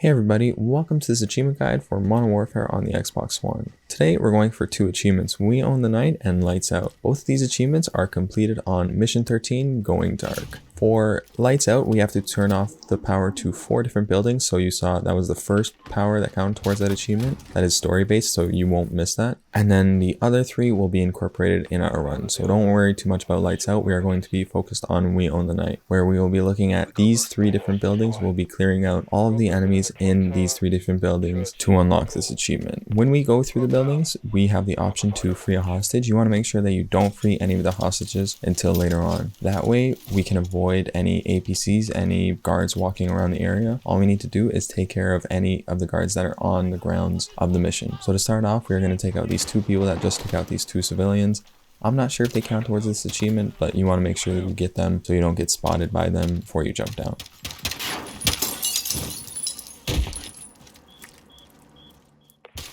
Hey everybody, welcome to this achievement guide for Modern Warfare on the Xbox One. Today we're going for two achievements, We Own the Night and Lights Out. Both of these achievements are completed on Mission 13, Going Dark. For Lights Out, we have to turn off the power to 4 different buildings, so you saw that was the first power that counted towards that achievement. That is story based, so you won't miss that. And then the other 3 will be incorporated in our run, so don't worry too much about Lights Out. We are going to be focused on We Own the Night, where we will be looking at these 3 different buildings. We'll be clearing out all of the enemies in these 3 different buildings to unlock this achievement. When we go through the buildings, we have the option to free a hostage. You want to make sure that you don't free any of the hostages until later on. That way we can avoid any APCs, any guards walking around the area. All we need to do is take care of any of the guards that are on the grounds of the mission. So to start off, we're going to take out these 2 people that just took out these 2 civilians. I'm not sure if they count towards this achievement, but you want to make sure that you get them so you don't get spotted by them before you jump down.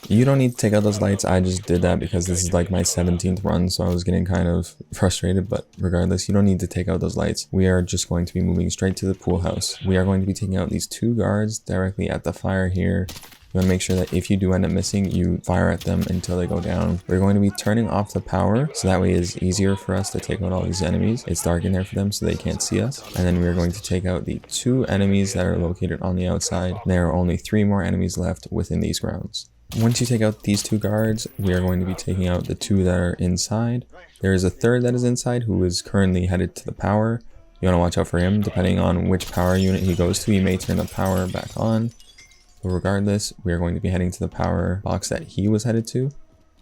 You don't need to take out those lights. I just did that because this is like my 17th run, so I was getting kind of frustrated, but regardless, you don't need to take out those lights. We are just going to be moving straight to the pool house. We are going to be taking out these 2 guards directly at the fire here. You want to make sure that if you do end up missing, you fire at them until they go down. We're going to be turning off the power, so that way it's easier for us to take out all these enemies. It's dark in there for them so they can't see us. And then we're going to take out the 2 enemies that are located on the outside. There are only 3 more enemies left within these grounds. Once you take out these 2 guards, we are going to be taking out the 2 that are inside. There is a 3rd that is inside who is currently headed to the power. You want to watch out for him. Depending on which power unit he goes to, he may turn the power back on. But regardless, we are going to be heading to the power box that he was headed to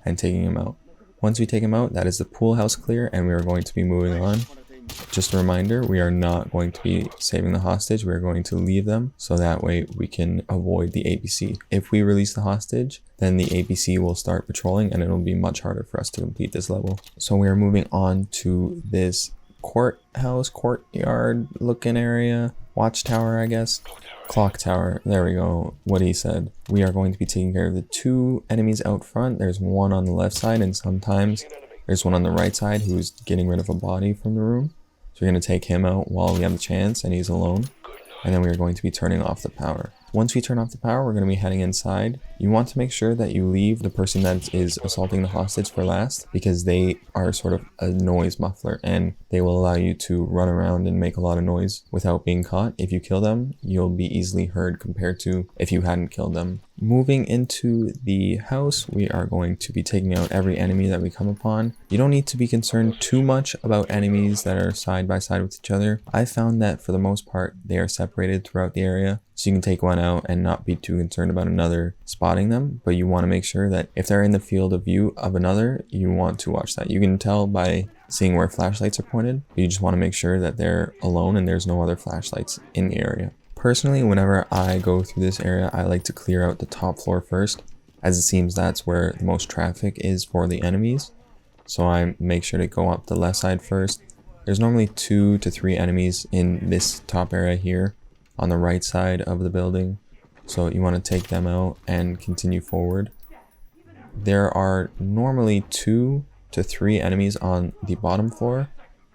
and taking him out. Once we take him out, that is the pool house clear, and we are going to be moving on. Just a reminder, we are not going to be saving the hostage. We are going to leave them so that way we can avoid the APC. If we release the hostage, then the APC will start patrolling and it'll be much harder for us to complete this level. So we are moving on to this courtyard looking area, watchtower, I guess. Clocktower, there we go, what he said. We are going to be taking care of the 2 enemies out front. There's one on the left side and sometimes there's one on the right side who's getting rid of a body from the room. So we're going to take him out while we have the chance and he's alone. And then we are going to be turning off the power. Once we turn off the power, we're going to be heading inside. You want to make sure that you leave the person that is assaulting the hostage for last, because they are sort of a noise muffler and they will allow you to run around and make a lot of noise without being caught. If you kill them, you'll be easily heard compared to if you hadn't killed them. Moving into the house, we are going to be taking out every enemy that we come upon. You don't need to be concerned too much about enemies that are side by side with each other. I found that for the most part, they are separated throughout the area. So you can take one out and not be too concerned about another spotting them. But you want to make sure that if they're in the field of view of another, you want to watch that. You can tell by seeing where flashlights are pointed. You just want to make sure that they're alone and there's no other flashlights in the area. Personally, whenever I go through this area, I like to clear out the top floor first, as it seems that's where the most traffic is for the enemies. So I make sure to go up the left side first. There's normally 2 to 3 enemies in this top area here on the right side of the building. So you want to take them out and continue forward. There are normally 2 to 3 enemies on the bottom floor.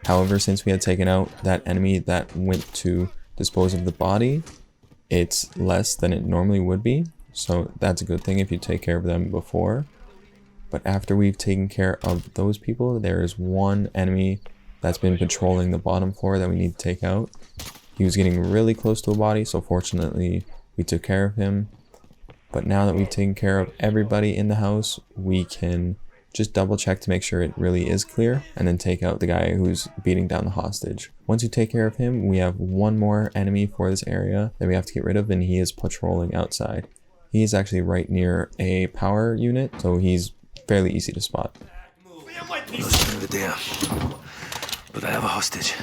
However, since we had taken out that enemy that went to dispose of the body, it's less than it normally would be. So that's a good thing if you take care of them before. But after we've taken care of those people, there is 1 enemy that's been patrolling the bottom floor that we need to take out. He was getting really close to a body, so fortunately we took care of him. But now that we've taken care of everybody in the house, we can just double check to make sure it really is clear and then take out the guy who's beating down the hostage. Once you take care of him, we have 1 more enemy for this area that we have to get rid of, and he is patrolling outside. He is actually right near a power unit, so he's fairly easy to spot. But I have a hostage.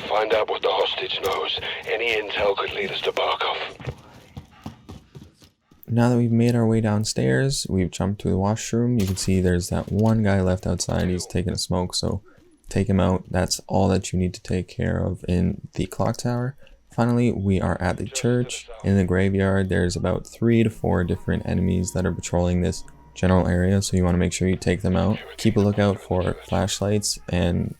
Find out what the hostage knows. Any intel could lead us to Barkov. Now that we've made our way downstairs, we've jumped to the washroom. You can see there's that 1 guy left outside. He's taking a smoke, so take him out. That's all that you need to take care of in the clock tower. Finally, we are at the church. In the graveyard, there's about 3 to 4 different enemies that are patrolling this general area, so you want to make sure you take them out. Keep a lookout for flashlights and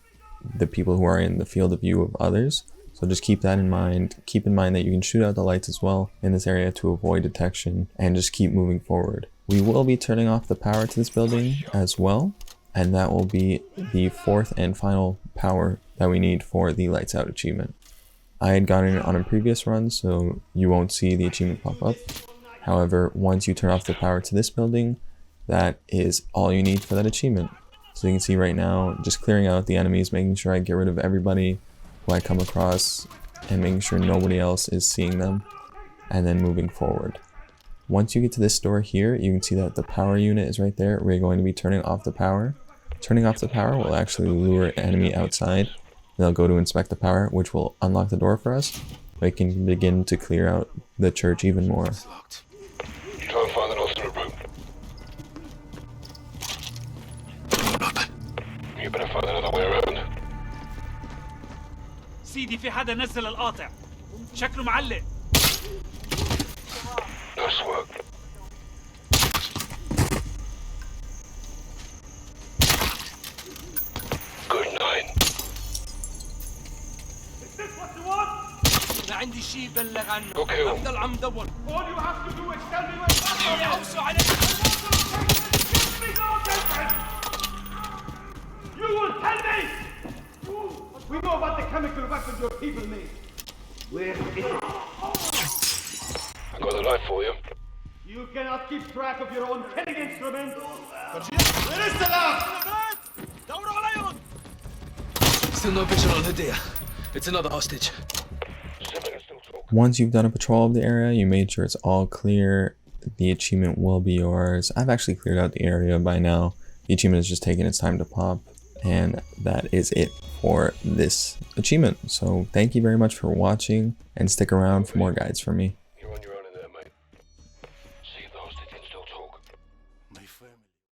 the people who are in the field of view of others, So just keep that in mind. Keep in mind that you can shoot out the lights as well in this area to avoid detection, and just keep moving forward. We will be turning off the power to this building as well, and that will be the fourth and final power that we need for the lights out achievement. I had gotten it on a previous run, so you won't see the achievement pop up. However, once you turn off the power to this building, that is all you need for that achievement. So you can see right now, just clearing out the enemies, making sure I get rid of everybody who I come across, and making sure nobody else is seeing them, and then moving forward. Once you get to this door here, you can see that the power unit is right there. We're going to be turning off the power. Turning off the power will actually lure an enemy outside. They'll go to inspect the power, which will unlock the door for us. We can begin to clear out the church even more. It's locked. Try and find an alternate route. You better find another way around. سيدي في حدا نزل القاطع شكله معلق. Nice work. Good night. ما عندي شيء بلغ عنه. Okay. أفضل عم دور. All you have to do is tell me where يعوسوا عليك. You will tell me! We know about the chemical weapons your people made. Where is it? I got the knife for you. You cannot keep track of your own killing instruments. Where is the lab? دوروا عليهم. Still no picture on Hidea. It's another hostage. Once you've done a patrol of the area, you made sure it's all clear, the achievement will be yours. I've actually cleared out the area by now. The achievement is just taking its time to pop, and that is it for this achievement. So thank you very much for watching, and stick around for more guides from me.